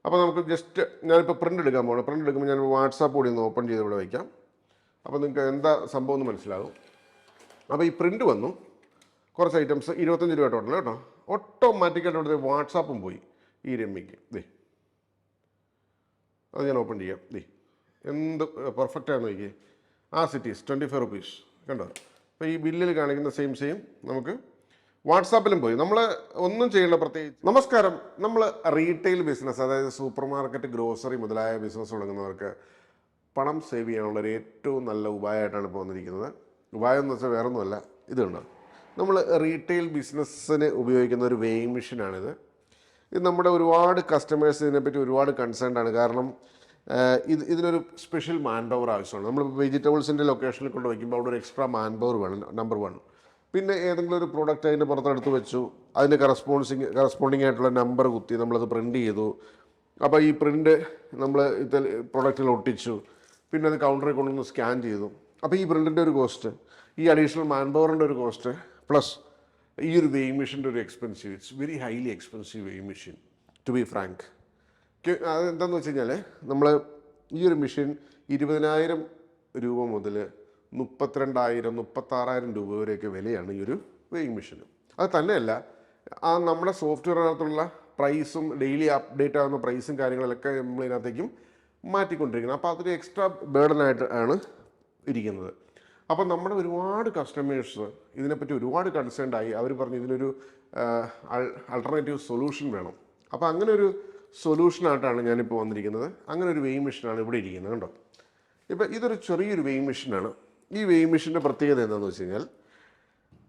അപ്പോൾ നമുക്ക് ജസ്റ്റ് ഞാനിപ്പോൾ പ്രിൻ്റ് എടുക്കാൻ പോകണം. പ്രിൻ്റ് എടുക്കുമ്പോൾ ഞാൻ വാട്സാപ്പ് കൂടി ഒന്ന് ഓപ്പൺ ചെയ്ത് ഇവിടെ വയ്ക്കാം. അപ്പോൾ നിങ്ങൾക്ക് എന്താ സംഭവം എന്ന് മനസ്സിലാകും. അപ്പോൾ ഈ പ്രിൻ്റ് വന്നു, കുറച്ച് ഐറ്റംസ് 25 രൂപ ടോട്ടൽ കേട്ടോ. ഓട്ടോമാറ്റിക്കായിട്ട് അവിടുത്തെ വാട്സാപ്പും പോയി ഈ രമ്യക്ക്. അത് ഞാൻ ഓപ്പൺ ചെയ്യാം. എന്ത് പെർഫെക്റ്റാണെന്ന് നോക്കിയേ. ആ സിറ്റീസ് 25 റുപ്പീസ് കണ്ടോ. അപ്പോൾ ഈ ബില്ലിൽ കാണിക്കുന്ന സെയിം നമുക്ക് വാട്സാപ്പിലും പോയി. നമ്മൾ ഒന്നും ചെയ്യേണ്ട പ്രത്യേകിച്ച്. നമസ്കാരം. നമ്മൾ റീറ്റെയിൽ ബിസിനസ്, അതായത് സൂപ്പർ മാർക്കറ്റ്, ഗ്രോസറി മുതലായ ബിസിനസ് തുടങ്ങുന്നവർക്ക് പണം സേവ് ചെയ്യാനുള്ളൊരു ഏറ്റവും നല്ല ഉപായമായിട്ടാണ് ഇപ്പോൾ വന്നിരിക്കുന്നത്. ഉപായം എന്ന് വെച്ചാൽ വേറെ ഒന്നുമല്ല, ഇതുണ്ട്. നമ്മൾ റീറ്റെയിൽ ബിസിനസ്സിന് ഉപയോഗിക്കുന്ന ഒരു വെയിങ് മെഷീനാണിത്. ഇത് നമ്മുടെ ഒരുപാട് കസ്റ്റമേഴ്സ് ഇതിനെപ്പറ്റി ഒരുപാട് കൺസേൺഡ് ആണ്. കാരണം ഇതിനൊരു സ്പെഷ്യൽ മാൻ പവർ ആവശ്യമാണ്. നമ്മൾ വെജിറ്റബിൾസിൻ്റെ ലൊക്കേഷനിൽ കൊണ്ട് വയ്ക്കുമ്പോൾ അവിടെ ഒരു എക്സ്ട്രാ മാൻ പവർ വേണം, നമ്പർ 1. പിന്നെ ഏതെങ്കിലും ഒരു പ്രോഡക്റ്റ് അതിൻ്റെ പുറത്തെടുത്ത് വെച്ചു, അതിന് കറസ്പോണ്ടിങ് ആയിട്ടുള്ള നമ്പർ കുത്തി നമ്മളത് പ്രിൻ്റ് ചെയ്തു. അപ്പോൾ ഈ പ്രിൻ്റ് നമ്മൾ ഇതിൽ പ്രൊഡക്റ്റിൽ ഒട്ടിച്ചു, പിന്നെ അത് കൗണ്ടറിൽ കൊണ്ടുവന്ന് സ്കാൻ ചെയ്തു. അപ്പോൾ ഈ പ്രിൻറ്റിൻ്റെ ഒരു കോസ്റ്റ്, ഈ അഡീഷണൽ മാൻ പവറിൻ്റെ ഒരു കോസ്റ്റ്, പ്ലസ് ഈ ഒരു വെയിങ് മെഷീൻ്റെ ഒരു expensive. It's very highly expensive weighing machine, to be frank. അതെന്താണെന്ന് വെച്ച് കഴിഞ്ഞാൽ നമ്മൾ ഈ ഒരു മെഷീൻ 20,000 രൂപ മുതൽ 32,000, 36,000 രൂപ വരെയൊക്കെ വിലയാണ് ഈ ഒരു വെയിങ് മെഷീന്. അത് തന്നെയല്ല, നമ്മുടെ സോഫ്റ്റ്വെയറിനകത്തുള്ള പ്രൈസും ഡെയിലി അപ്ഡേറ്റ് ആകുന്ന പ്രൈസും കാര്യങ്ങളൊക്കെ നമ്മളിതിനകത്തേക്കും മാറ്റിക്കൊണ്ടിരിക്കുന്നത്. അപ്പോൾ അതൊരു എക്സ്ട്രാ ബേർഡനായിട്ട് ആണ് ഇരിക്കുന്നത്. അപ്പം നമ്മുടെ ഒരുപാട് കസ്റ്റമേഴ്സ് ഇതിനെപ്പറ്റി ഒരുപാട് കൺസേൺഡ് ആയി. അവർ പറഞ്ഞു ഇതിനൊരു ആൾട്ടർനേറ്റീവ് സൊല്യൂഷൻ വേണം. അപ്പോൾ അങ്ങനെ ഒരു സൊല്യൂഷനായിട്ടാണ് ഞാനിപ്പോൾ വന്നിരിക്കുന്നത്. അങ്ങനെ ഒരു വെയിങ് മെഷീനാണ് ഇവിടെ ഇരിക്കുന്നത് കണ്ടോ. ഇപ്പോൾ ഇതൊരു ചെറിയൊരു വെയിങ് മെഷീനാണ്. ഈ വെയിങ് മെഷീൻ്റെ പ്രത്യേകത എന്താണെന്ന് വെച്ച് കഴിഞ്ഞാൽ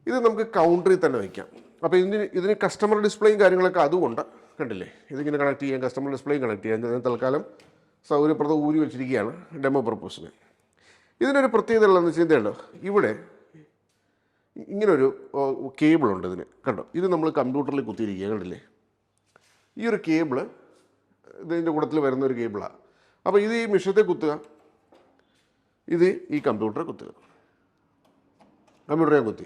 ഇത് നമുക്ക് കൗണ്ടറിൽ തന്നെ വയ്ക്കാം. അപ്പോൾ ഇതിന് കസ്റ്റമർ ഡിസ്പ്ലേയും കാര്യങ്ങളൊക്കെ അതുകൊണ്ട് കണ്ടില്ലേ, ഇതിങ്ങനെ കണക്ട് ചെയ്യാം, കസ്റ്റമർ ഡിസ്പ്ലേയും കണക്ട് ചെയ്യാം. ഞാൻ തൽക്കാലം സൗകര്യപ്രദം ഊരി വെച്ചിരിക്കുകയാണ് ഡെമോ പർപ്പസിന്. ഇതിനൊരു പ്രത്യേകത ഉള്ളതെന്ന് വെച്ചാൽ ഇതേണ്ടോ, ഇവിടെ ഇങ്ങനൊരു കേബിളുണ്ട് ഇതിന് കണ്ടോ. ഇത് നമ്മൾ കമ്പ്യൂട്ടറിൽ കുത്തിയിരിക്കുക കണ്ടില്ലേ. ഈ ഒരു കേബിള് ഇതിൻ്റെ കൂട്ടത്തിൽ വരുന്ന ഒരു കേബിളാണ്. അപ്പോൾ ഇത് ഈ മെഷീനത്തെ കുത്തുക, ഇത് ഈ കമ്പ്യൂട്ടറെ കുത്തുക, കമ്പ്യൂട്ടറെ കുത്തി.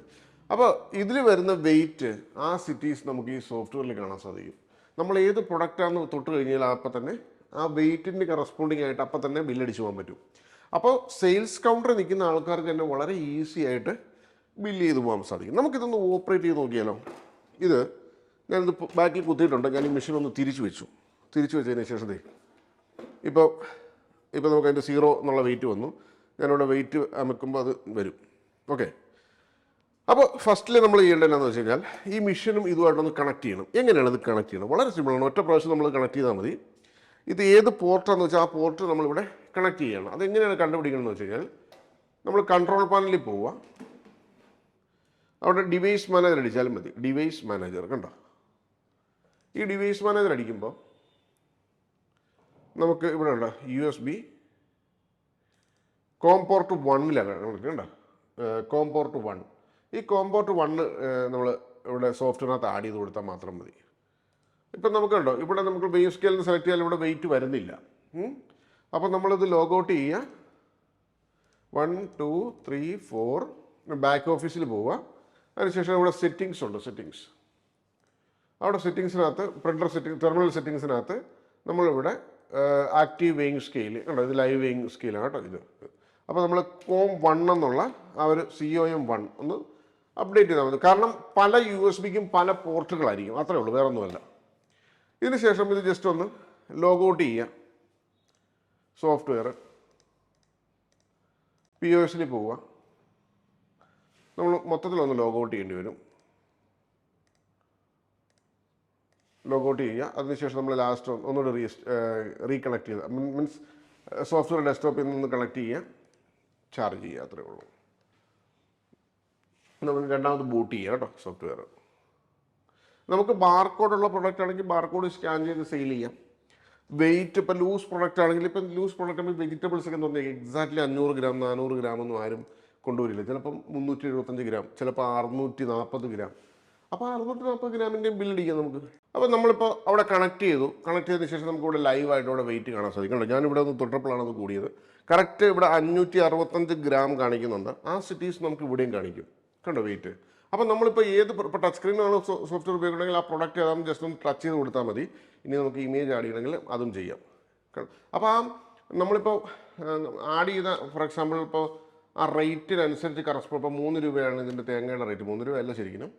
അപ്പോൾ ഇതിൽ വരുന്ന വെയിറ്റ് ആ സിറ്റീസ് നമുക്ക് ഈ സോഫ്റ്റ്വെയറിൽ കാണാൻ സാധിക്കും. നമ്മൾ ഏത് പ്രൊഡക്റ്റാണെന്ന് തൊട്ട് കഴിഞ്ഞാൽ അപ്പം തന്നെ ആ വെയിറ്റിൻ്റെ കറസ്പോണ്ടിങ് ആയിട്ട് അപ്പം തന്നെ ബില്ലടിച്ച് പോകാൻ പറ്റും. അപ്പോൾ സെയിൽസ് കൗണ്ടറിൽ നിൽക്കുന്ന ആൾക്കാർക്ക് തന്നെ വളരെ ഈസി ആയിട്ട് ബില്ല് ചെയ്ത് പോകാൻ സാധിക്കും. നമുക്കിതൊന്ന് ഓപ്പറേറ്റ് ചെയ്ത് നോക്കിയാലോ. ഇത് ഞാനിത് ബാക്കിൽ കുത്തിയിട്ടുണ്ട്. ഞാൻ ഈ മെഷീൻ ഒന്ന് തിരിച്ചു വെച്ചതിന് ശേഷം ഇപ്പോൾ നമുക്ക് അതിൻ്റെ 0 എന്നുള്ള വെയിറ്റ് വന്നു. ഞാനിവിടെ വെയിറ്റ് അമക്കുമ്പോൾ അത് വരും. ഓക്കെ. അപ്പോൾ ഫസ്റ്റിൽ നമ്മൾ ചെയ്യേണ്ടത് എന്താണെന്ന് വെച്ച് കഴിഞ്ഞാൽ ഈ മെഷീനും ഇതുമായിട്ടൊന്ന് കണക്ട് ചെയ്യണം. എങ്ങനെയാണ് ഇത് കണക്ട് ചെയ്യണം? വളരെ സിമ്പിളാണ്. ഒറ്റ പ്രാവശ്യം നമ്മൾ കണക്ട് ചെയ്താൽ മതി. ഇത് ഏത് പോർട്ടാണെന്ന് വെച്ചാൽ ആ പോർട്ട് നമ്മളിവിടെ കണക്ട് ചെയ്യണം. അതെങ്ങനെയാണ് കണ്ടുപിടിക്കണമെന്ന് വെച്ച് കഴിഞ്ഞാൽ നമ്മൾ കൺട്രോൾ പാനലിൽ പോവുക, അവിടെ ഡിവൈസ് മാനേജർ അടിച്ചാലും മതി. ഡിവൈസ് മാനേജർ കണ്ടോ. ഈ ഡിവൈസ് മാനേജർ അടിക്കുമ്പോൾ നമുക്ക് ഇവിടെ ഉണ്ടോ USB കോം പോർട്ട് 1ലാണ് കണ്ടോ, കോം പോർട്ട് 1. ഈ കോം പോർട്ട് 1 നമ്മൾ ഇവിടെ സോഫ്റ്റ്വെയറിനകത്ത് ആഡ് ചെയ്ത് കൊടുത്താൽ മാത്രം മതി. ഇപ്പം നമുക്ക് കണ്ടോ, ഇവിടെ നമുക്ക് വെയിങ് സ്കെയിലിന് സെലക്ട് ചെയ്യാൻ ഇവിടെ വെയിറ്റ് വരുന്നില്ല. അപ്പോൾ നമ്മളിത് ലോഗൗട്ട് ചെയ്യുക. 1 2 3 4 ബാക്ക് ഓഫീസിൽ പോവുക. അതിനുശേഷം ഇവിടെ സെറ്റിങ്സ് ഉണ്ട്. അവിടെ സെറ്റിങ്സിനകത്ത് ടെർമിനൽ സെറ്റിങ്സിനകത്ത് നമ്മളിവിടെ ആക്റ്റീവ് വെയിങ് സ്കെയിൽ കണ്ടോ, ഇത് ലൈവ് വെയിങ് സ്കെയിലാണ് കേട്ടോ ഇത്. അപ്പോൾ നമ്മൾ കോം 1 എന്നുള്ള ആ ഒരു COM 1 ഒന്ന് അപ്ഡേറ്റ് ചെയ്താൽ മതി. കാരണം പല USB-ക്കും പല പോർട്ടുകളായിരിക്കും, അത്രേ ഉള്ളൂ, വേറെ ഒന്നുമല്ല. ഇതിന് ശേഷം ഇത് ജസ്റ്റ് ഒന്ന് ലോഗൗട്ട് ചെയ്യുക. സോഫ്റ്റ്വെയർ POSൽ പോവുക. നമ്മൾ മൊത്തത്തിലൊന്ന് ലോഗൗട്ട് ചെയ്യേണ്ടി വരും. ലോഗൗട്ട് ചെയ്യുക. അതിനുശേഷം നമ്മൾ ലാസ്റ്റ് ഒന്നുകൂടി റീകണക്ട് ചെയ്യുക. മീൻസ് സോഫ്റ്റ്വെയർ ഡെസ്ക്ടോപ്പിൽ നിന്ന് കണക്ട് ചെയ്യുക, ചാർജ് ചെയ്യുക, അത്രേ ഉള്ളൂ. നമ്മൾ രണ്ടാമത് ബൂട്ട് ചെയ്യുക കേട്ടോ സോഫ്റ്റ്വെയർ. നമുക്ക് ബാർകോഡുള്ള പ്രൊഡക്റ്റ് ആണെങ്കിൽ ബാർകോഡ് സ്കാൻ ചെയ്ത് സെയിൽ ചെയ്യാം. വെയിറ്റ് ഇപ്പോൾ ലൂസ് പ്രൊഡക്റ്റ് ആണെങ്കിൽ, ഇപ്പം ലൂസ് പ്രൊഡക്റ്റ് ആണെങ്കിൽ വെജിറ്റബിൾസ് ഒക്കെ എന്ന് പറഞ്ഞാൽ എക്സാക്ട്ലി 500 ഗ്രാം 400 ഗ്രാം ഒന്നും ആരും കൊണ്ടുവരില്ല. ചിലപ്പം 375 ഗ്രാം, ചിലപ്പോൾ 640 ഗ്രാം. അപ്പോൾ 640 ഗ്രാമിൻ്റെയും ബില്ലടിക്കാം നമുക്ക്. അപ്പോൾ നമ്മളിപ്പോൾ അവിടെ കണക്ട് ചെയ്തതിന് ശേഷം നമുക്ക് ഇവിടെ ലൈവായിട്ട് ഇവിടെ വെയിറ്റ് കാണാൻ സാധിക്കും. ഞാനിവിടെ ഒന്ന് തൊട്ടപ്പോഴാണ് അത് കൂടിയത്. കറക്റ്റ് ഇവിടെ 565 ഗ്രാം കാണിക്കുന്നുണ്ട്. ആ സിറ്റീസ് നമുക്ക് ഇവിടെയും കാണിക്കും കണ്ടോ വെയിറ്റ്. അപ്പോൾ നമ്മളിപ്പോൾ ഇപ്പോൾ ടച്ച് സ്ക്രീനാണ് സോഫ്റ്റ്വെയർ ഉപയോഗിക്കണമെങ്കിൽ ആ പ്രൊഡക്റ്റ് ഏതാണെന്ന് ജസ്റ്റ് ഒന്ന് ടച്ച് ചെയ്ത് കൊടുത്താൽ മതി. ഇനി നമുക്ക് ഇമേജ് ആഡ് ചെയ്യണമെങ്കിൽ അതും ചെയ്യാം. അപ്പോൾ നമ്മളിപ്പോൾ ആഡ് ചെയ്ത ഫോർ എക്സാമ്പിൾ ഇപ്പോൾ ആ റേറ്റിനനുസരിച്ച് ഇപ്പോൾ 3 രൂപയാണ് ഇതിൻ്റെ തേങ്ങയുടെ റേറ്റ്, 3 രൂപയല്ല ശരിക്കും,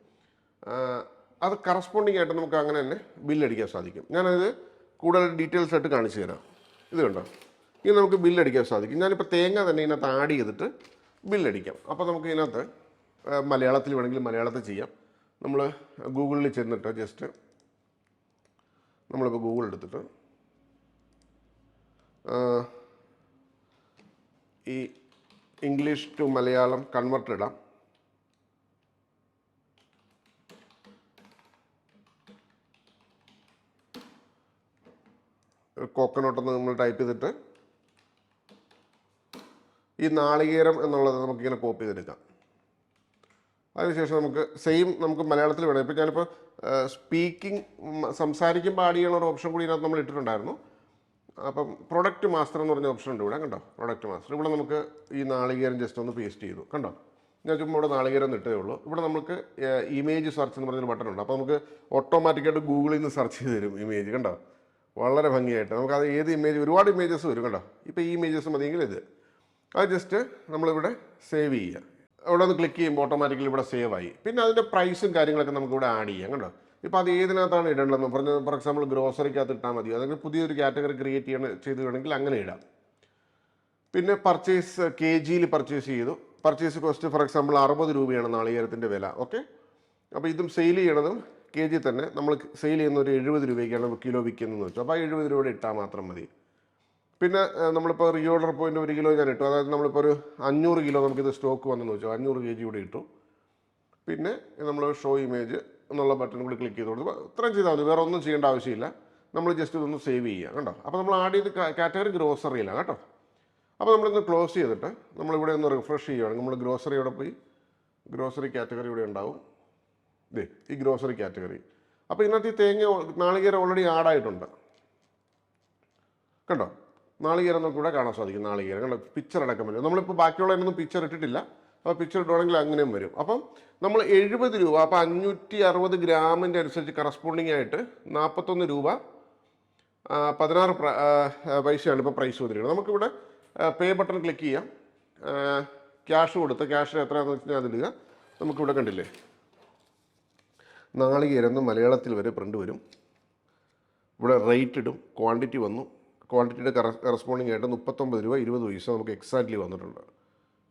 അത് കറസ്പോണ്ടിങ് ആയിട്ട് നമുക്ക് അങ്ങനെ തന്നെ ബില്ലടിക്കാൻ സാധിക്കും. ഞാനത് കൂടുതൽ ഡീറ്റെയിൽസ് ആയിട്ട് കാണിച്ചു തരാം. ഇത് കണ്ടോ, ഇനി നമുക്ക് ബില്ലടിക്കാൻ സാധിക്കും. ഞാനിപ്പോൾ തേങ്ങ തന്നെ ഇതിനകത്ത് ആഡ് ചെയ്തിട്ട് ബില്ലടിക്കാം. അപ്പോൾ നമുക്ക് ഇതിനകത്ത് മലയാളത്തിൽ വേണമെങ്കിൽ മലയാളത്തിൽ ചെയ്യാം. നമ്മൾ ഗൂഗിളിൽ ചെന്നിട്ട് ജസ്റ്റ് നമ്മളിപ്പോൾ ഗൂഗിൾ എടുത്തിട്ട് ഈ ഇംഗ്ലീഷ് ടു മലയാളം കൺവെർട്ട് ഇടാം. കോക്കനോട്ടെന്ന് നമ്മൾ ടൈപ്പ് ചെയ്തിട്ട് ഈ നാളികേരം എന്നുള്ളത് നമുക്കിങ്ങനെ കോപ്പി ചെയ്തെടുക്കാം. അതിനുശേഷം നമുക്ക് മലയാളത്തിൽ വേണം. ഇപ്പോൾ ഞാനിപ്പോൾ സ്പീക്കിംഗ് സംസാരിക്കുമ്പോൾ ആഡ് ചെയ്യണ ഒരു ഓപ്ഷൻ കൂടി ഇതിനകത്ത് നമ്മൾ ഇട്ടിട്ടുണ്ടായിരുന്നു. അപ്പം പ്രൊഡക്റ്റ് മാസ്റ്റർ എന്ന് പറഞ്ഞ ഓപ്ഷൻ ഉണ്ട് ഇവിടെ, കണ്ടോ, പ്രൊഡക്റ്റ് മാസ്റ്റർ. ഇവിടെ നമുക്ക് ഈ നാളികേരം ജസ്റ്റ് ഒന്ന് പേസ്റ്റ് ചെയ്തു, കണ്ടോ. ഞാൻ ചുമ്മാ ഇവിടെ നാളികേരം ഇട്ടേ ഉള്ളൂ. ഇവിടെ നമുക്ക് ഇമേജ് സെർച്ച് എന്ന് പറഞ്ഞൊരു ബട്ടൺ ഉണ്ട്. അപ്പോൾ നമുക്ക് ഓട്ടോമാറ്റിക്കായിട്ട് ഗൂഗിളിൽ നിന്ന് സെർച്ച് ചെയ്ത് തരും ഇമേജ്, കണ്ടോ, വളരെ ഭംഗിയായിട്ട്. നമുക്കത് ഏത് ഇമേജ്, ഒരുപാട് ഇമേജസ് വരും, കണ്ടോ. ഇപ്പോൾ ഈ ഇമേജസ് മതിയെങ്കിൽ ഇത്, അത് ജസ്റ്റ് നമ്മളിവിടെ സേവ് ചെയ്യുക. അവിടെ ഒന്ന് ക്ലിക്ക് ചെയ്യുമ്പോൾ ഓട്ടോമാറ്റിക്കലി ഇവിടെ സേവ് ആയി. പിന്നെ അതിൻ്റെ പ്രൈസും കാര്യങ്ങളൊക്കെ നമുക്കിവിടെ ആഡ് ചെയ്യാം, കണ്ടോ. ഇപ്പോൾ അത് ഏതിനകത്താണ് ഇടേണ്ടതെന്ന് പറഞ്ഞാൽ ഫോർ എക്സാമ്പിൾ ഗ്രോസറിക്കകത്ത് ഇട്ടാൽ മതി, അല്ലെങ്കിൽ പുതിയൊരു കാറ്റഗറി ക്രിയേറ്റ് ചെയ്ത് വേണമെങ്കിൽ അങ്ങനെ ഇടാം. പിന്നെ പർച്ചേസ് KGയിൽ പർച്ചേസ് ചെയ്തു. പർച്ചേസ് കോസ്റ്റ് ഫോർ എക്സാമ്പിൾ 60 രൂപയാണ് നാളികേരത്തിൻ്റെ വില. ഓക്കെ, അപ്പോൾ ഇതും സെയിൽ ചെയ്യണതും KG തന്നെ. നമ്മൾ സെയിൽ ചെയ്യുന്ന ഒരു 70 രൂപയ്ക്കാണ് കിലോ വിൽക്കുന്നതെന്ന് വെച്ചു. അപ്പോൾ ആ 70 രൂപയുടെ ഇട്ടാൽ മാത്രം മതി. പിന്നെ നമ്മളിപ്പോൾ റീഓർഡർ പോയിൻ്റ് 1 കിലോ ഞാൻ ഇട്ടു. അതായത് നമ്മളിപ്പോൾ ഒരു 500 കിലോ നമുക്കിത് സ്റ്റോക്ക് വന്നെന്ന് വെച്ചു, 500 kg ഇവിടെ ഇട്ടു. പിന്നെ നമ്മൾ ഷോ ഇമേജ് എന്നുള്ള ബട്ടൺ കൂടി ക്ലിക്ക് ചെയ്ത് കൊടുത്തു. ഇത്രയും ചെയ്താൽ മതി, വേറെ ഒന്നും ചെയ്യേണ്ട ആവശ്യമില്ല. നമ്മൾ ജസ്റ്റ് ഇതൊന്ന് സേവ് ചെയ്യുക, കേട്ടോ. അപ്പോൾ നമ്മൾ ആഡ് ചെയ്ത് കാറ്റഗറി ഗ്രോസറിയിലാണ്, കേട്ടോ. അപ്പോൾ നമ്മളിന്ന് ക്ലോസ് ചെയ്തിട്ട് നമ്മളിവിടെ ഒന്ന് റിഫ്രഷ് ചെയ്യുകയാണെങ്കിൽ നമ്മൾ ഗ്രോസറിയോടെ പോയി ഗ്രോസറി കാറ്റഗറി ഇവിടെ ഉണ്ടാവും. ഇതേ ഈ ഗ്രോസറി കാറ്റഗറി. അപ്പോൾ ഇതിനകത്ത് ഈ നാളികേരം ഓൾറെഡി ആഡായിട്ടുണ്ട്, കണ്ടോ. നാളികേരം നമുക്ക് ഇവിടെ കാണാൻ സാധിക്കും. നാളികേരം കണ്ടോ, പിക്ചർ അടക്കം വരും. നമ്മളിപ്പോൾ ബാക്കിയുള്ളതിനൊന്നും പിക്ചർ ഇട്ടിട്ടില്ല. അപ്പോൾ പിക്ചർ ഇടുവാണെങ്കിൽ അങ്ങനെയും വരും. അപ്പം നമ്മൾ 70 രൂപ, അപ്പോൾ 560 ഗ്രാമിൻ്റെ അനുസരിച്ച് കറസ്പോണ്ടിങ് ആയിട്ട് 41 രൂപ 16 പൈസയാണ് ഇപ്പോൾ പ്രൈസ് വന്നിരിക്കുന്നത്. നമുക്കിവിടെ പേ ബട്ടൺ ക്ലിക്ക് ചെയ്യാം. ക്യാഷ് കൊടുത്ത് ക്യാഷിന് എത്രയാണെന്ന് വെച്ചാൽ അതിടുക. നമുക്കിവിടെ കണ്ടില്ലേ നാളികേരം മലയാളത്തിൽ വരെ പ്രിൻ്റ് വരും. ഇവിടെ റേറ്റ് ഇടും, ക്വാണ്ടിറ്റി വന്നു. ക്വാണ്ടിറ്റിയുടെ കറസ്പോണ്ടിങ് ആയിട്ട് 39 രൂപ 20 പൈസ നമുക്ക് എക്സാക്ട്ലി വന്നിട്ടുണ്ട്,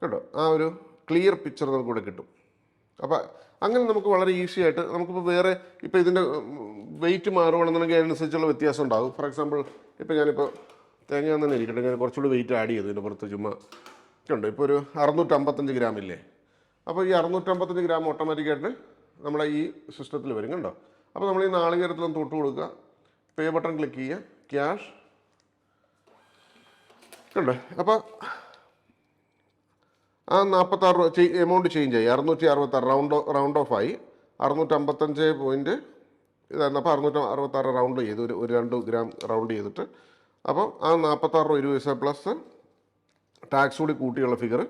കേട്ടോ. ആ ഒരു ക്ലിയർ പിക്ചർ നമുക്കിവിടെ കിട്ടും. അപ്പോൾ അങ്ങനെ നമുക്ക് വളരെ ഈസി ആയിട്ട് നമുക്കിപ്പോൾ വേറെ ഇപ്പോൾ ഇതിൻ്റെ വെയിറ്റ് മാറുകയാണെന്നുണ്ടെങ്കിൽ അതിനനുസരിച്ചുള്ള വ്യത്യാസം ഉണ്ടാകും. ഫോർ എക്സാമ്പിൾ ഇപ്പോൾ ഞാനിപ്പോൾ തേങ്ങ തന്നെ ഇരിക്കട്ടെ, ഞാൻ കുറച്ചുകൂടി വെയിറ്റ് ആഡ് ചെയ്തു ഇതിൻ്റെ പുറത്ത് ചുമ്മാ ഉണ്ട്. ഇപ്പോൾ ഒരു 655 ഗ്രാം ഇല്ലേ. അപ്പോൾ ഈ 655 ഗ്രാം ഓട്ടോമാറ്റിക്കായിട്ട് നമ്മളെ ഈ സിസ്റ്റത്തിൽ വരും, കണ്ടോ. അപ്പോൾ നമ്മൾ ഈ നാളികേരത്തിലൊന്ന് തൊട്ട് കൊടുക്കുക, പേ ബട്ടൺ ക്ലിക്ക് ചെയ്യുക, ക്യാഷ്, കണ്ടോ. അപ്പോൾ ആ 46 രൂപ എമൗണ്ട് ചേഞ്ച് ആയി, 666 റൗണ്ട് ഓഫ് ആയി. 655 പോയിൻറ്റ് ഇതായിരുന്നു. അപ്പോൾ 666 റൗണ്ട് ചെയ്ത് ഒരു 2 ഗ്രാം റൗണ്ട് ചെയ്തിട്ട് അപ്പോൾ ആ 46 രൂപ 20 പൈസ പ്ലസ് ടാക്സ് കൂടി കൂട്ടിയുള്ള ഫിഗർ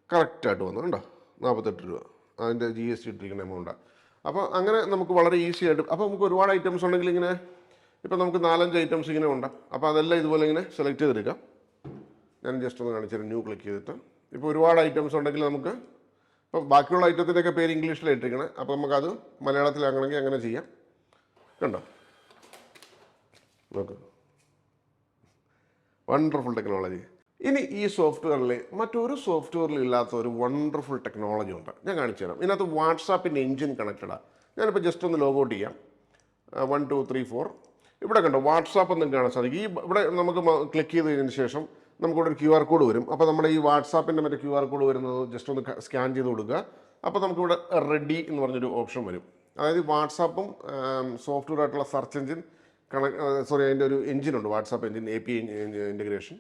കറക്റ്റായിട്ട് വന്നു, കണ്ടോ. 48 രൂപ അതിൻ്റെ GST ഇട്ടിരിക്കുന്ന എമൗണ്ടാണ്. അപ്പോൾ അങ്ങനെ നമുക്ക് വളരെ ഈസി ആയിട്ട്. അപ്പോൾ നമുക്ക് ഒരുപാട് ഐറ്റംസ് ഉണ്ടെങ്കിൽ ഇങ്ങനെ ഇപ്പോൾ നമുക്ക് 4-5 ഐറ്റംസ് ഇങ്ങനെ ഉണ്ട്. അപ്പോൾ അതെല്ലാം ഇതുപോലെ ഇങ്ങനെ സെലക്ട് ചെയ്തെടുക്കാം. ഞാൻ ജസ്റ്റ് ഒന്ന് കാണിച്ചു ന്യൂ ക്ലിക്ക് ചെയ്തിട്ട്. ഇപ്പോൾ ഒരുപാട് ഐറ്റംസ് ഉണ്ടെങ്കിൽ നമുക്ക് ഇപ്പോൾ ബാക്കിയുള്ള ഐറ്റത്തിൻ്റെയൊക്കെ പേര് ഇംഗ്ലീഷിലാണ് ഇട്ടിരിക്കണേ. അപ്പോൾ നമുക്കത് മലയാളത്തിലാക്കണമെങ്കിൽ അങ്ങനെ ചെയ്യാം, കണ്ടോ. നോക്ക്, വണ്ടർഫുൾ ടെക്നോളജി. ഇനി ഈ സോഫ്റ്റ്വെയറിൽ മറ്റൊരു സോഫ്റ്റ്വെയറിൽ ഇല്ലാത്ത ഒരു വണ്ടർഫുൾ ടെക്നോളജി ഉണ്ട്, ഞാൻ കാണിച്ചു തരാം. ഇതിനകത്ത് വാട്സാപ്പിൻ്റെ എൻജിൻ കണക്റ്റഡാണ്. ഞാനിപ്പോൾ ജസ്റ്റ് ഒന്ന് ലോഗ് ഔട്ട് ചെയ്യാം. 1 2 3 4 ഇവിടെ കണ്ടോ വാട്സാപ്പ് എന്ന് കാണാൻ സാധിക്കും. ഈ ഇവിടെ നമുക്ക് ക്ലിക്ക് ചെയ്തതിന് ശേഷം നമുക്കിവിടെ ഒരു QR കോഡ് വരും. അപ്പോൾ നമ്മുടെ ഈ വാട്സാപ്പിൻ്റെ മറ്റേ QR കോഡ് വരുന്നത് ജസ്റ്റ് ഒന്ന് സ്കാൻ ചെയ്ത് കൊടുക്കുക. അപ്പോൾ നമുക്കിവിടെ റെഡി എന്ന് പറഞ്ഞൊരു ഓപ്ഷൻ വരും. അതായത് വാട്സാപ്പും സോഫ്റ്റ്വെയർ ആയിട്ടുള്ള സെർച്ച് എഞ്ചിൻ അതിൻ്റെ ഒരു എഞ്ചിനുണ്ട്, വാട്സാപ്പ് എഞ്ചിൻ API ഇൻറ്റഗ്രേഷൻ,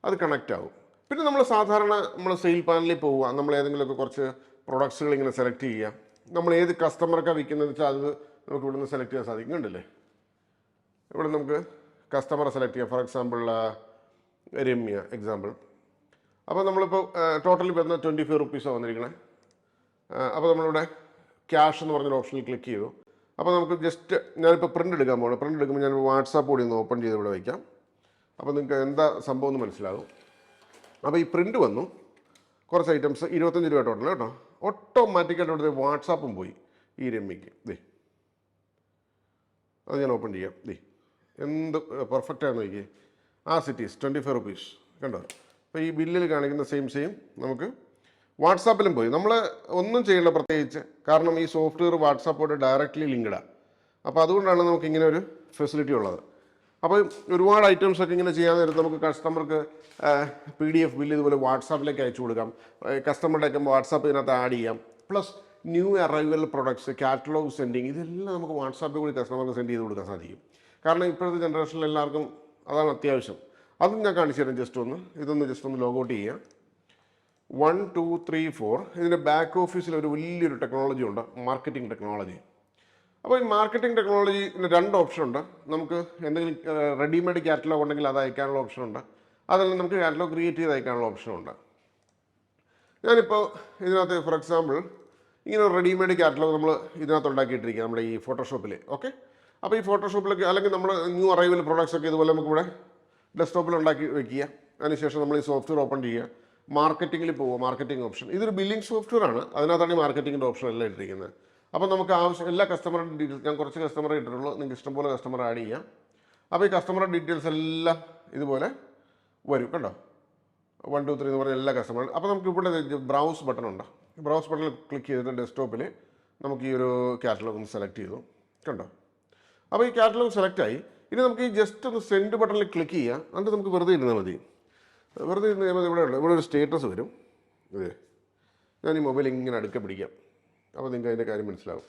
അത് കണക്റ്റ് ആകും. പിന്നെ നമ്മൾ സാധാരണ സെയിൽ പാനലിൽ പോവുക, നമ്മൾ ഏതെങ്കിലുമൊക്കെ കുറച്ച് പ്രൊഡക്ട്സുകൾ ഇങ്ങനെ സെലക്ട് ചെയ്യുക. നമ്മൾ ഏത് കസ്റ്റമർക്കാണ് വിൽക്കുന്നതെന്ന് വെച്ചാൽ അത് നമുക്ക് ഇവിടെ നിന്ന് സെലക്ട് ചെയ്യാൻ സാധിക്കും, കണ്ടില്ലേ. ഇവിടെ നമുക്ക് കസ്റ്റമറെ സെലക്ട് ചെയ്യാം. For example Ramya example. അപ്പോൾ നമ്മളിപ്പോൾ ടോട്ടലി വരുന്ന 25 റുപ്പീസാണ് വന്നിരിക്കണേ. അപ്പോൾ നമ്മളിവിടെ ക്യാഷ് എന്ന് പറഞ്ഞൊരു ഓപ്ഷനിൽ ക്ലിക്ക് ചെയ്തു. അപ്പോൾ നമുക്ക് ജസ്റ്റ് ഞാനിപ്പോൾ പ്രിൻ്റ് എടുക്കാൻ പോകണം. പ്രിൻ്റ് എടുക്കുമ്പോൾ ഞാൻ വാട്സാപ്പ് കൂടി ഒന്ന് ഓപ്പൺ ചെയ്ത് ഇവിടെ വയ്ക്കാം. അപ്പോൾ നിങ്ങൾക്ക് എന്താ സംഭവം എന്ന് മനസ്സിലാകും. അപ്പോൾ ഈ പ്രിൻ്റ് വന്നു, കുറച്ച് ഐറ്റംസ് 25 രൂപ ടോട്ടൽ കേട്ടോ. ഓട്ടോമാറ്റിക്കായിട്ട് ഇവിടുത്തെ വാട്സാപ്പും പോയി ഈ രമ്യക്ക്. അത് ഞാൻ ഓപ്പൺ ചെയ്യാം. എന്ത് പെർഫെക്റ്റ് ആണെന്ന് നോക്കിയേ. ആ സിറ്റീസ് 25 റുപ്പീസ് കണ്ടോ. അപ്പോൾ ഈ ബില്ലിൽ കാണിക്കുന്ന സെയിം നമുക്ക് വാട്സാപ്പിലും പോയി. നമ്മൾ ഒന്നും ചെയ്യേണ്ട പ്രത്യേകിച്ച്, കാരണം ഈ സോഫ്റ്റ്വെയർ വാട്സാപ്പോട്ട് ഡയറക്റ്റ്ലി ലിങ്ക്ഡാണ്. അപ്പോൾ അതുകൊണ്ടാണ് നമുക്ക് ഇങ്ങനെ ഒരു ഫെസിലിറ്റി ഉള്ളത്. അപ്പോൾ ഒരുപാട് ഐറ്റംസ് ഒക്കെ ഇങ്ങനെ ചെയ്യാൻ നേരത്ത് നമുക്ക് കസ്റ്റമർക്ക് PDF ബില്ല് ഇതുപോലെ വാട്സാപ്പിലേക്ക് അയച്ചു കൊടുക്കാം. കസ്റ്റമറുടെ ഒക്കെ വാട്സാപ്പ് ഇതിനകത്ത് ആഡ് ചെയ്യാം. Plus new arrival products, catalogue sending, ഇതെല്ലാം നമുക്ക് വാട്സാപ്പിൽ കൂടി കസ്റ്റമർക്ക് സെൻഡ് ചെയ്ത് കൊടുക്കാൻ സാധിക്കും. കാരണം ഇപ്പോഴത്തെ ജനറേഷനിൽ എല്ലാവർക്കും അതാണ് അത്യാവശ്യം. അതും ഞാൻ കാണിച്ചു തരാം. ഇതൊന്ന് ജസ്റ്റ് ഒന്ന് ലോഗൗട്ട് ചെയ്യാം. 1 2 3 4 ഇതിൻ്റെ ബാക്ക് ഓഫീസിൽ ഒരു വലിയൊരു ടെക്നോളജി ഉണ്ട്, മാർക്കറ്റിംഗ് ടെക്നോളജി. അപ്പോൾ ഈ മാർക്കറ്റിംഗ് ടെക്നോളജിന് 2 ഓപ്ഷൻ ഉണ്ട്. നമുക്ക് എന്തെങ്കിലും റെഡിമെയ്ഡ് കാറ്റലോഗ് ഉണ്ടെങ്കിൽ അത് അയക്കാനുള്ള ഓപ്ഷൻ ഉണ്ട്. അതല്ലെങ്കിൽ നമുക്ക് കാറ്റലോഗ് ക്രിയേറ്റ് ചെയ്ത് അയക്കാനുള്ള ഓപ്ഷൻ ഉണ്ട്. ഞാനിപ്പോൾ ഇതിനകത്ത് ഫോർ എക്സാമ്പിൾ ഇങ്ങനെ ഒരു റെഡിമെയ്ഡ് കാറ്റലോഗ് നമ്മൾ ഇതിനകത്ത് ഉണ്ടാക്കിയിട്ടിരിക്കുക നമ്മുടെ ഈ ഫോട്ടോഷോപ്പിൽ. ഓക്കെ, അപ്പോൾ ഈ ഫോട്ടോഷോപ്പിലൊക്കെ അല്ലെങ്കിൽ നമ്മൾ ന്യൂ അറൈവൽ പ്രോഡക്ട്സ് ഒക്കെ ഇതുപോലെ നമുക്കിവിടെ ഡെസ്ക്ടോപ്പിൽ ഉണ്ടാക്കി വെക്കുക. അതിനുശേഷം നമ്മൾ ഈ സോഫ്റ്റ്വെയർ ഓപ്പൺ ചെയ്യുക, മാർക്കറ്റിങ്ങിൽ പോവുക. മാർക്കറ്റിംഗ് ഓപ്ഷൻ, ഇതൊരു ബില്ലിംഗ് സോഫ്റ്റ്വെയർ ആണ്. അതിനകത്താണ് ഈ മാർക്കറ്റിങ്ങിൻ്റെ ഓപ്ഷൻ എല്ലാം ഇട്ടിരിക്കുന്നത്. അപ്പോൾ നമുക്ക് ആവശ്യം എല്ലാ കസ്റ്റമറുടെ ഡീറ്റെയിൽസ്, ഞാൻ കുറച്ച് കസ്റ്റമറെ ഇട്ടിട്ടുള്ളൂ, നിങ്ങൾക്ക് ഇഷ്ടംപോലെ കസ്റ്റമർ ആഡ് ചെയ്യാം. അപ്പോൾ ഈ കസ്റ്റമറുടെ ഡീറ്റെയിൽസ് എല്ലാം ഇതുപോലെ വരും കണ്ടോ. 1 2 3 എന്ന് പറഞ്ഞ എല്ലാ കസ്റ്റമറും. അപ്പോൾ നമുക്ക് ഇവിടെ ബ്രൗസ് ബട്ടൺ ഉണ്ട്. ബ്രൗസ് ബട്ടണിൽ ക്ലിക്ക് ചെയ്തിട്ട് ഡെസ്ക്ടോപ്പിൽ നമുക്ക് ഈ ഒരു കാറ്റലോഗ് ഒന്ന് സെലക്ട് ചെയ്തു കണ്ടോ. അപ്പോൾ ഈ കാറ്റലോഗ് സെലക്ട് ആയി. ഇനി നമുക്ക് ഈ ജസ്റ്റ് ഒന്ന് സെൻഡ് ബട്ടണിൽ ക്ലിക്ക് ചെയ്യുക. എന്നിട്ട് നമുക്ക് വെറുതെ ഇരുന്നാൽ മതി. വെറുതെ ഇരുന്ന് കഴിയുമ്പോൾ ഇവിടെ ഒരു സ്റ്റേറ്റസ് വരും. ഞാൻ ഈ മൊബൈൽ ഇങ്ങനെ അടുക്ക പിടിക്കാം. അപ്പോൾ നിങ്ങൾക്ക് അതിൻ്റെ കാര്യം മനസ്സിലാവും.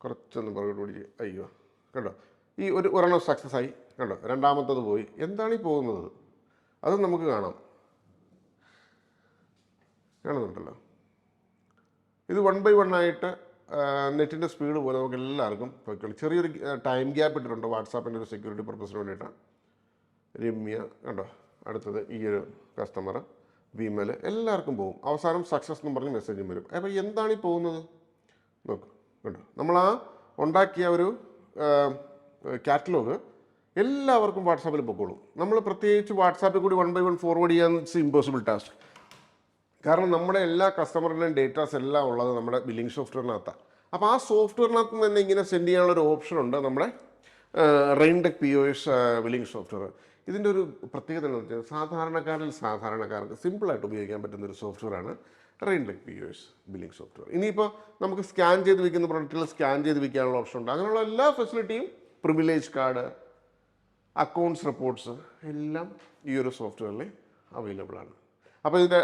കുറച്ചൊന്ന് പുറകോട്ട് പിടിച്ച് അയ്യോ കണ്ടോ. ഈ ഒരെണ്ണം സക്സസ് ആയി കണ്ടോ. രണ്ടാമത്തത് പോയി. എന്താണ് ഈ പോകുന്നത് അതും നമുക്ക് കാണുന്നുണ്ടല്ലോ. ഇത് 1 by 1 ആയിട്ട് നെറ്റിൻ്റെ സ്പീഡ് പോലെ നമുക്ക് എല്ലാവർക്കും പോയിക്കോളും. ചെറിയൊരു ടൈം ഗ്യാപ്പ് ഇട്ടിട്ടുണ്ട് വാട്സാപ്പിൻ്റെ ഒരു സെക്യൂരിറ്റി പർപ്പസിന് വേണ്ടിയിട്ടാണ്. രമ്യ കണ്ടോ. അടുത്തത് ഈ ഒരു കസ്റ്റമർ വിമൽ, എല്ലാവർക്കും പോകും. അവസാനം സക്സസ് എന്ന് പറഞ്ഞ് മെസ്സേജും വരും. അപ്പോൾ എന്താണ് ഈ പോകുന്നത് നോക്ക് കണ്ടോ. നമ്മൾ ആ ഉണ്ടാക്കിയ ഒരു കാറ്റലോഗ് എല്ലാവർക്കും വാട്സാപ്പിൽ പൊക്കോളും. നമ്മൾ പ്രത്യേകിച്ച് വാട്സാപ്പിൽ കൂടി 1 by 1 ഫോർവേഡ് ചെയ്യാൻ ഇറ്റ്സ് ഇമ്പോസിബിൾ ടാസ്ക്. കാരണം നമ്മുടെ എല്ലാ കസ്റ്റമറിൻ്റെയും ഡേറ്റാസ് എല്ലാം ഉള്ളത് നമ്മുടെ ബില്ലിംഗ് സോഫ്റ്റ്വെയറിനകത്താണ്. അപ്പോൾ ആ സോഫ്റ്റ്വെയറിനകത്ത് തന്നെ ഇങ്ങനെ സെൻഡ് ചെയ്യാനുള്ളൊരു ഓപ്ഷൻ ഉണ്ട് നമ്മുടെ Raintech POS ബില്ലിംഗ് സോഫ്റ്റ്വെയർ. ഇതിൻ്റെ ഒരു പ്രത്യേകത എന്ന് വെച്ചാൽ സാധാരണക്കാർക്ക് സിമ്പിളായിട്ട് ഉപയോഗിക്കാൻ പറ്റുന്ന ഒരു സോഫ്റ്റ്വെയറാണ് Raintech POS ബില്ലിംഗ് സോഫ്റ്റ്വെയർ. ഇനിയിപ്പോൾ നമുക്ക് സ്കാൻ ചെയ്ത് വയ്ക്കുന്ന പ്രൊഡക്റ്റുകൾ സ്കാൻ ചെയ്ത് വയ്ക്കാനുള്ള ഓപ്ഷൻ ഉണ്ട്. അങ്ങനെയുള്ള എല്ലാ ഫെസിലിറ്റിയും, പ്രിവിലേജ് കാർഡ്, അക്കൗണ്ട്സ് റിപ്പോർട്ട്സ് എല്ലാം ഈ ഒരു സോഫ്റ്റ്വെയറിൽ അവൈലബിൾ ആണ്. അപ്പോൾ ഇതിൻ്റെ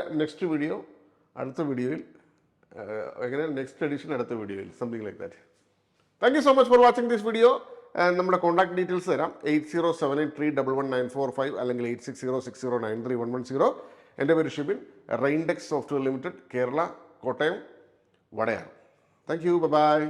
അടുത്ത വീഡിയോയിൽ എങ്ങനെ നെക്സ്റ്റ് എഡിഷൻ അടുത്ത വീഡിയോയിൽ something like that. Thank you so much for watching this video. നമ്മുടെ കോൺടാക്ട് ഡീറ്റെയിൽസ് തരാം. 80783195 അല്ലെങ്കിൽ 8606093110. എൻ്റെ പേര് Shibin, Raintech software limited, Kerala, Kottayam, Vadayar. Thank you, by.